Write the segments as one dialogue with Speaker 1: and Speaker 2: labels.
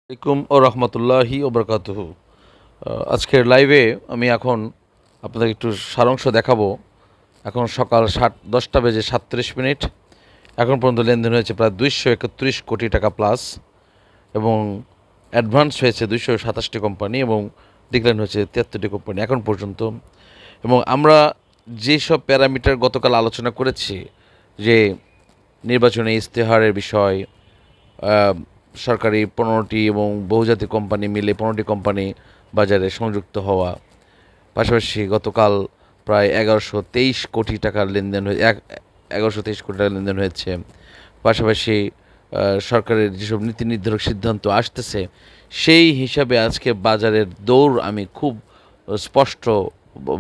Speaker 1: আলাইকুম ও রহমতুল্লাহি ওবরকাতুহু। আজকের লাইভে আমি এখন আপনাদের একটু সারাংশ দেখাবো। এখন সকাল 10টা বেজে 37 মিনিট। এখন পর্যন্ত লেনদেন হয়েছে প্রায় 231 কোটি টাকা প্লাস, এবং অ্যাডভান্স হয়েছে 227টি কোম্পানি এবং ডিক্লাইন হয়েছে 73টি কোম্পানি এখন পর্যন্ত। এবং আমরা যেসব প্যারামিটার গতকাল আলোচনা করেছি, যে নির্বাচনী ইস্তেহারের বিষয়, সরকারি 15টি এবং বহুজাতিক কোম্পানি মিলে 15টি কোম্পানি বাজারে সংযুক্ত হওয়া, পাশাপাশি গতকাল প্রায় 1123 কোটি টাকার লেনদেন 1123 কোটি টাকার লেনদেন হয়েছে। পাশাপাশি সরকারের যেসব নীতি নির্ধারক সিদ্ধান্ত আসতেছে, সেই হিসাবে আজকে বাজারের দৌড় আমি খুব স্পষ্ট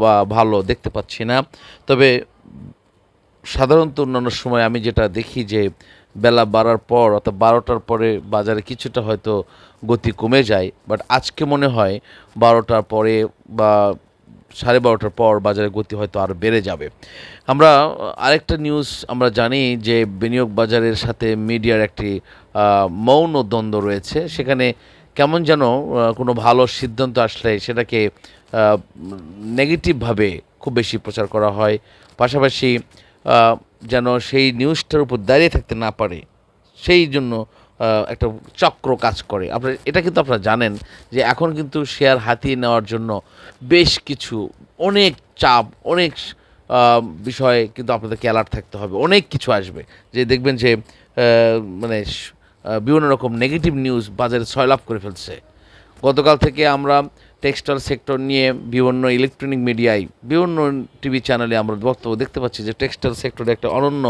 Speaker 1: বা ভালো দেখতে পাচ্ছি না। তবে সাধারণত অন্যান্য সময় আমি যেটা দেখি যে বেলা বাড়ার পর অর্থাৎ 12টার পরে বাজারে কিছুটা হয়তো গতি কমে যায়, বাট আজকে মনে হয় 12টার পরে বা 12:30টার পর বাজারে গতি হয়তো আরও বেড়ে যাবে। আমরা আরেকটা নিউজ আমরা জানি যে বিনিয়োগ বাজারের সাথে মিডিয়ার একটি মৌন দ্বন্দ্ব রয়েছে। সেখানে কেমন যেন কোনো ভালো সিদ্ধান্ত আসলে সেটাকে নেগেটিভভাবে খুব বেশি প্রচার করা হয়, পাশাপাশি যেন সেই নিউজটার উপর দাঁড়িয়ে থাকতে না পারে, সেই জন্য একটা চক্র কাজ করে। এটা কিন্তু আপনারা জানেন যে এখন কিন্তু শেয়ার হাতিয়ে নেওয়ার জন্য বেশ কিছু অনেক চাপ, অনেক বিষয়ে কিন্তু আপনাদেরকে অ্যালার্ট থাকতে হবে। অনেক কিছু আসবে, যে দেখবেন যে মানে বিভিন্ন রকম নেগেটিভ নিউজ বাজারে ছয়লাভ করে ফেলছে। গতকাল থেকে আমরা টেক্সটাইল সেক্টর নিয়ে বিভিন্ন ইলেকট্রনিক মিডিয়ায়, বিভিন্ন টিভি চ্যানেলে আমরা বক্তব্য দেখতে পাচ্ছি যে টেক্সটাইল সেক্টরে একটা অনন্য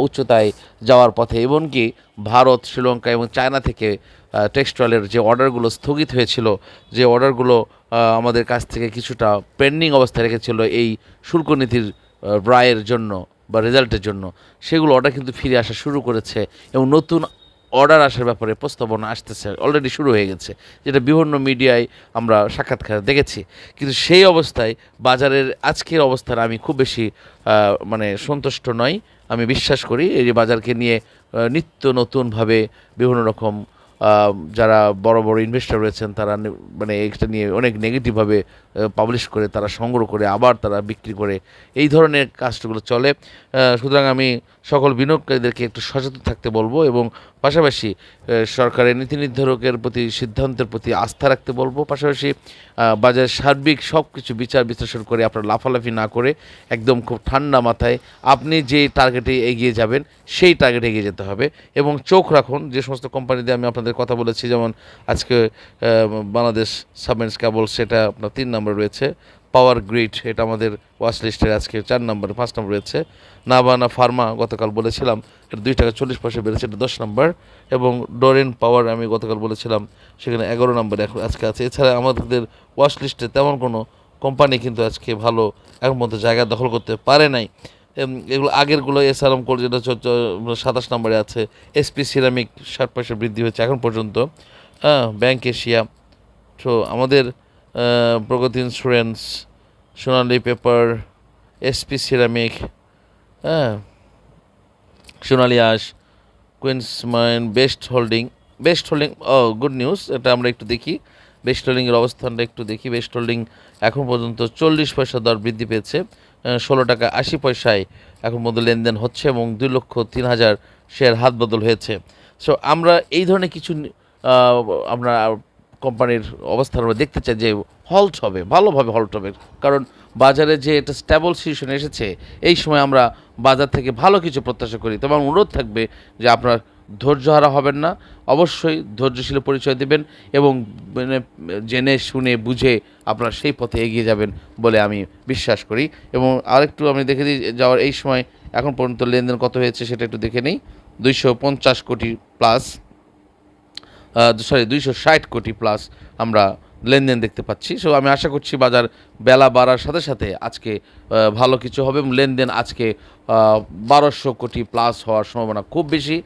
Speaker 1: উচ্চতায় যাওয়ার পথে, এমনকি ভারত, শ্রীলঙ্কা এবং চায়না থেকে টেক্সটাইলের যে অর্ডারগুলো স্থগিত হয়েছিল, যে অর্ডারগুলো আমাদের কাছ থেকে কিছুটা পেন্ডিং অবস্থায় রেখেছিল এই শুল্ক নীতির রায়ের জন্য বা রেজাল্টের জন্য, সেগুলো অর্ডার কিন্তু ফিরে আসা শুরু করেছে এবং নতুন অর্ডার আসার ব্যাপারে প্রস্তাবনা আসতেছে, অলরেডি শুরু হয়ে গেছে, যেটা বিভিন্ন মিডিয়ায় আমরা সাক্ষাৎকার দেখেছি। কিন্তু সেই অবস্থায় বাজারের আজকের অবস্থার আমি খুব বেশি মানে সন্তুষ্ট নই। আমি বিশ্বাস করি এই যে বাজারকে নিয়ে নিত্য নতুনভাবে বিভিন্ন রকম যারা বড় বড় ইনভেস্টর রয়েছেন, তারা মানে এটা নিয়ে অনেক নেগেটিভভাবে পাবলিশ করে, তারা সংগ্রহ করে আবার তারা বিক্রি করে, এই ধরনের কাজগুলো চলে। সুতরাং আমি সকল বিনিয়োগকারীদেরকে একটু সচেতন থাকতে বলবো, এবং পাশাপাশি সরকারের নীতি নির্ধারকের প্রতি, সিদ্ধান্তের প্রতি আস্থা রাখতে বলবো। পাশাপাশি বাজারের সার্বিক সব কিছু বিচার বিশ্লেষণ করে আপনার লাফালাফি না করে একদম খুব ঠান্ডা মাথায় আপনি যে টার্গেটে এগিয়ে যাবেন সেই টার্গেটে এগিয়ে যেতে হবে, এবং চোখ রাখুন যে সমস্ত কোম্পানি দিয়ে আমি আপনাদের কথা বলেছি। যেমন আজকে বাংলাদেশ সাবমেরিন্স কেবল, সেটা আপনার 3 নম্বর রয়েছে। পাওয়ার গ্রিড, এটা আমাদের ওয়াচ লিস্টের আজকে 4 নম্বর, 5 নম্বর রয়েছে। নাভানা ফার্মা গতকাল বলেছিলাম এটা 2 টাকা 40 পয়সা বেড়েছে, এটা 10 নম্বর। এবং ডোরেন পাওয়ার আমি গতকাল বলেছিলাম সেখানে 11 নম্বর এখন আজকে আছে। এছাড়া আমাদের ওয়াচ লিস্টে তেমন কোনো কোম্পানি কিন্তু আজকে ভালো এখন মধ্যে জায়গা দখল করতে পারে নাই। এগুলো আগেরগুলো এসআরএম কোল, যেটা 27 নম্বরে আছে। এসপি সিরামিক 60 পয়সা বৃদ্ধি হয়েছে এখন পর্যন্ত। হ্যাঁ, ব্যাংক এশিয়া, তো আমাদের Pragati insurance, Sonali paper, SP ceramic, হ্যাঁ, Sonali Aansh, Queens mine, best holding good news, এটা আমরা একটু দেখি। বেস্ট হোল্ডিংয়ের অবস্থানটা একটু দেখি। বেস্ট হোল্ডিং এখন পর্যন্ত 40 পয়সা দর বৃদ্ধি পেয়েছে, 16 টাকা 80 পয়সায় এখন পর্যন্ত লেনদেন হচ্ছে, এবং 2,03,000 শেয়ার হাত বদল হয়েছে। সো আমরা এই ধরনের কিছু আমরা কোম্পানির অবস্থান আমরা দেখতে চাই যে হল্ট হবে, ভালোভাবে হল্ট হবে, কারণ বাজারে যে একটা স্ট্যাবল সিচুয়েশন এসেছে, এই সময় আমরা বাজার থেকে ভালো কিছু প্রত্যাশা করি। তবে আমার অনুরোধ থাকবে যে আপনার ধৈর্য হারা হবেন না, অবশ্যই ধৈর্যশীল পরিচয় দেবেন, এবং মানে জেনে শুনে বুঝে আপনারা সেই পথে এগিয়ে যাবেন বলে আমি বিশ্বাস করি। এবং আরেকটু আমি দেখে দিই যাওয়ার এই সময় এখন পর্যন্ত লেনদেন কত হয়েছে সেটা একটু দেখে নিই। 250 কোটি প্লাস, 260 কোটি প্লাস আমরা লেনদেন দেখতে পাচ্ছি। সো আমি আশা করছি বাজার বেলা বাড়ার সাথে সাথে আজকে ভালো কিছু হবে, এবং লেনদেন আজকে 1200 কোটি প্লাস হওয়ার সম্ভাবনা খুব বেশি।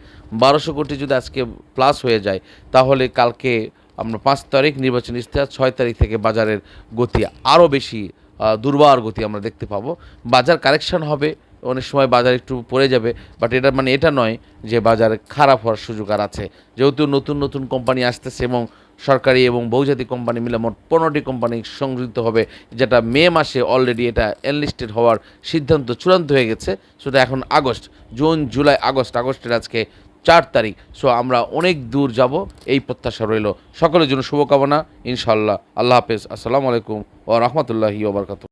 Speaker 1: 1200 কোটি যদি আজকে প্লাস হয়ে যায়, তাহলে কালকে আমরা 5 তারিখ নির্বাচন ইশতেহার, 6 তারিখ থেকে বাজারের গতি আরও বেশি দুর্বার গতি আমরা দেখতে পাবো। বাজার কারেকশন হবে, অনেক সময় বাজার একটু পড়ে যাবে, বাট এটা মানে এটা নয় যে বাজার খারাপ হওয়ার সুযোগ আর আছে। যেহেতু নতুন নতুন কোম্পানি আসতেছে এবং সরকারি এবং বহুজাতিক কোম্পানি মিলে মোট 15টি কোম্পানি সংযুক্ত হবে, যেটা মে মাসে অলরেডি এটা এনলিস্টেড হওয়ার সিদ্ধান্ত চূড়ান্ত হয়ে গেছে। সেটা এখন আগস্ট, জুন, জুলাই, আগস্টের আজকে 4 তারিখ। সো আমরা অনেক দূর যাব এই প্রত্যাশা রইল। সকলের জন্য শুভকামনা, ইনশাল্লাহ। আল্লাহ হাফেজ। আসসালামু আলাইকুম ওয়া রাহমাতুল্লাহি ওয়া বারাকাতুহু।